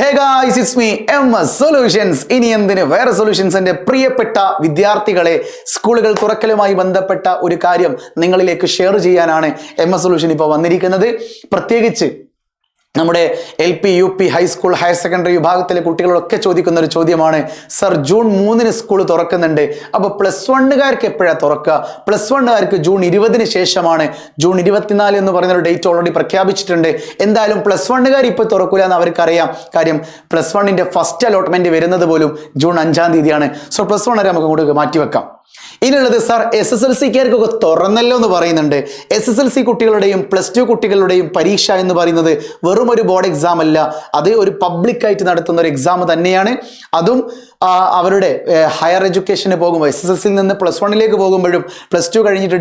Hey guys, it's me, MS Solutions. ഇനി എന്തിന് വേറെ സൊല്യൂഷൻസിന്റെ പ്രിയപ്പെട്ട വിദ്യാർത്ഥികളെ സ്കൂളുകൾ തുറക്കലുമായി ബന്ധപ്പെട്ട ഒരു കാര്യം നിങ്ങളിലേക്ക് ഷെയർ ചെയ്യാനാണ് MS Solution ഇപ്പോൾ വന്നിരിക്കുന്നത്. പ്രത്യേകിച്ച് നമ്മുടെ LP, UP, high school, higher secondary വിഭാഗത്തിലെ കുട്ടികളൊക്കെ ചോദിക്കുന്ന ഒരു ചോദ്യമാണ്, സർ ജൂൺ 3 സ്കൂൾ തുറക്കുന്നുണ്ട്, അപ്പോൾ +1കാർക്ക് എപ്പോഴാണ് തുറക്കുക? +1കാർക്ക് ജൂൺ 20 ശേഷമാണ്. ജൂൺ 24 എന്ന് പറയുന്ന ഒരു ഡേറ്റ് ഓൾറെഡി പ്രഖ്യാപിച്ചിട്ടുണ്ട്. എന്തായാലും +1കാർ ഇപ്പോൾ തുറക്കില്ല എന്ന് അവർക്കറിയാം. കാര്യം +1ന്റെ ഫസ്റ്റ് അലോട്ട്മെന്റ് വരുന്നത് പോലും ജൂൺ 5-ാം തീയതിയാണ്. സോ +1 വരെ നമുക്ക് അങ്ങോട്ട് മാറ്റിവെക്കാം. ഇനിയുള്ളത്, സാർ SSLCക്കാർക്കൊക്കെ തുറന്നല്ലോ എന്ന് പറയുന്നുണ്ട്. SSLC കുട്ടികളുടെയും +2 കുട്ടികളുടെയും പരീക്ഷ എന്ന് പറയുന്നത് വെറും ഒരു ബോർഡ് എക്സാം അല്ല, അത് ഒരു പബ്ലിക്കായിട്ട് നടത്തുന്ന ഒരു എക്സാം തന്നെയാണ്. അതും അവരുടെ ഹയർ എഡ്യൂക്കേഷന് പോകുമ്പോൾ SSLCയിൽ നിന്ന് +1ലേക്ക് പോകുമ്പോഴും +2 കഴിഞ്ഞിട്ട്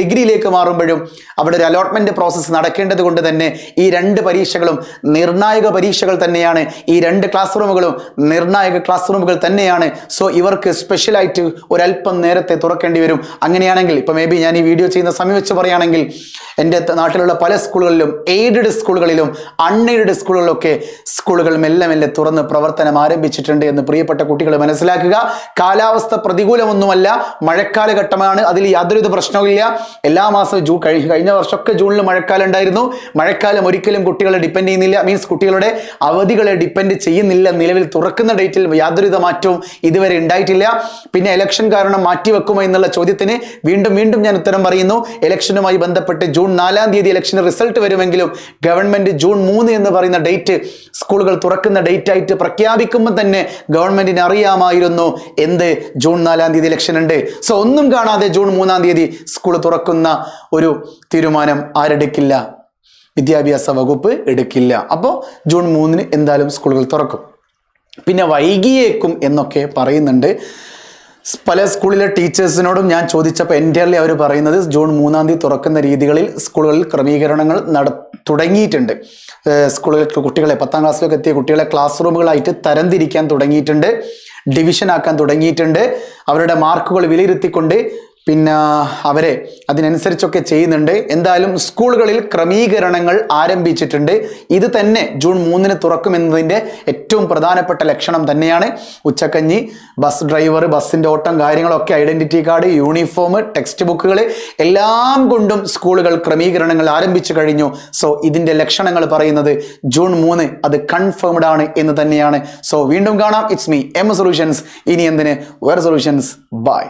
ഡിഗ്രിയിലേക്ക് മാറുമ്പോഴും അവിടെ ഒരു അലോട്ട്മെന്റ് പ്രോസസ്സ് നടക്കേണ്ടത് കൊണ്ട് തന്നെ ഈ രണ്ട് പരീക്ഷകളും നിർണായക പരീക്ഷകൾ തന്നെയാണ്. ഈ രണ്ട് ക്ലാസ് റൂമുകളും നിർണായക ക്ലാസ് റൂമുകൾ തന്നെയാണ്. സോ ഇവർക്ക് സ്പെഷ്യലായിട്ട് ഒരല്പം നേരത്തെ തുറക്കേണ്ടി വരും. അങ്ങനെയാണെങ്കിൽ ഇപ്പോൾ മേ ബി ഞാൻ ഈ വീഡിയോ ചെയ്യുന്ന സമയം വെച്ച് പറയുകയാണെങ്കിൽ എൻ്റെ നാട്ടിലുള്ള പല സ്കൂളുകളിലും, എയ്ഡഡ് സ്കൂളുകളിലും അൺഎയ്ഡഡ് സ്കൂളുകളിലൊക്കെ സ്കൂളുകൾ മെല്ലെ മെല്ലെ തുറന്ന് പ്രവർത്തനം ആരംഭിച്ചിട്ടുണ്ട് എന്ന് പ്രിയപ്പെട്ട കുട്ടികൾ മനസ്സിലാക്കുക. കാലാവസ്ഥ പ്രതികൂലമൊന്നുമല്ല, മഴക്കാലഘട്ടമാണ്, അതിൽ യാതൊരു പ്രശ്നവുമില്ല. എല്ലാ മാസവും കഴിഞ്ഞ വർഷമൊക്കെ ജൂണിൽ മഴക്കാലം ഉണ്ടായിരുന്നു. മഴക്കാലം ഒരിക്കലും കുട്ടികളെ ഡിപ്പെൻഡ് ചെയ്യുന്നില്ല, മീൻസ് കുട്ടികളുടെ അവധികളെ ഡിപ്പെൻഡ് ചെയ്യുന്നില്ല. നിലവിൽ തുറക്കുന്ന ഡേറ്റിൽ യാതൊരുവിധ മാറ്റവും ഇതുവരെ ഉണ്ടായിട്ടില്ല. പിന്നെ ഇലക്ഷൻ കാരണം മാറ്റിവെക്കുമോ എന്നുള്ള ചോദ്യത്തിന് വീണ്ടും ഞാൻ ഉത്തരം പറയുന്നു. ഇലക്ഷനുമായി ബന്ധപ്പെട്ട് ജൂൺ 4-ാം തീയതി ഇലക്ഷൻ റിസൾട്ട് വരുമെങ്കിലും ഗവൺമെന്റ് ജൂൺ 3 എന്ന് പറയുന്ന ഡേറ്റ് സ്കൂളുകൾ തുറക്കുന്ന ഡേറ്റ് ആയിട്ട് പ്രഖ്യാപിക്കുമ്പോൾ തന്നെ ഗവൺമെന്റിന് അറിയാമായിരുന്നു എന്ത് ജൂൺ 4-ാം തീയതി ഇലക്ഷൻ ഉണ്ട്. സോ ഒന്നും കാണാതെ ജൂൺ 3-ാം തീയതി സ്കൂൾ തുറക്കുന്ന ഒരു തീരുമാനം ആരെടുക്കില്ല? വിദ്യാഭ്യാസ വകുപ്പ് എടുക്കില്ല. അപ്പോൾ ജൂൺ 3 എന്തായാലും സ്കൂളുകൾ തുറക്കും. പിന്നെ വൈകിയേക്കും എന്നൊക്കെ പറയുന്നുണ്ട്. പല സ്കൂളിലെ ടീച്ചേഴ്സിനോടും ഞാൻ ചോദിച്ചപ്പോൾ എൻ്റെർലി അവർ പറയുന്നത് ജൂൺ 3-ാം തീയതി തുറക്കുന്ന രീതികളിൽ സ്കൂളുകളിൽ ക്രമീകരണങ്ങൾ തുടങ്ങിയിട്ടുണ്ട്. സ്കൂളുകളിൽ കുട്ടികളെ 10-ാം ക്ലാസ്സിലൊക്കെ എത്തിയ കുട്ടികളെ ക്ലാസ് റൂമുകളായിട്ട് തരംതിരിക്കാൻ തുടങ്ങിയിട്ടുണ്ട്, ഡിവിഷൻ ആക്കാൻ തുടങ്ങിയിട്ടുണ്ട്. അവരുടെ മാർക്കുകൾ വിലയിരുത്തിക്കൊണ്ട് പിന്നെ അവരെ അതിനനുസരിച്ചൊക്കെ ചെയ്യുന്നുണ്ട്. എന്തായാലും സ്കൂളുകളിൽ ക്രമീകരണങ്ങൾ ആരംഭിച്ചിട്ടുണ്ട്. ഇത് തന്നെ ജൂൺ 3 തുറക്കുമെന്നതിൻ്റെ ഏറ്റവും പ്രധാനപ്പെട്ട ലക്ഷണം തന്നെയാണ്. ഉച്ചക്കഞ്ഞി, ബസ് ഡ്രൈവർ, ബസ്സിൻ്റെ ഓട്ടം, കാര്യങ്ങളൊക്കെ, ഐഡൻറ്റിറ്റി കാർഡ്, യൂണിഫോം, ടെക്സ്റ്റ് ബുക്കുകൾ എല്ലാം കൊണ്ടും സ്കൂളുകൾ ക്രമീകരണങ്ങൾ ആരംഭിച്ചു കഴിഞ്ഞു. സോ ഇതിൻ്റെ ലക്ഷണങ്ങൾ പറയുന്നത് ജൂൺ 3 അത് കൺഫേംഡ് ആണ് എന്ന് തന്നെയാണ്. സോ വീണ്ടും കാണാം. It's me, MS Solutions. ഇനി എന്തിന് വേറെ സൊല്യൂഷൻസ്. ബൈ.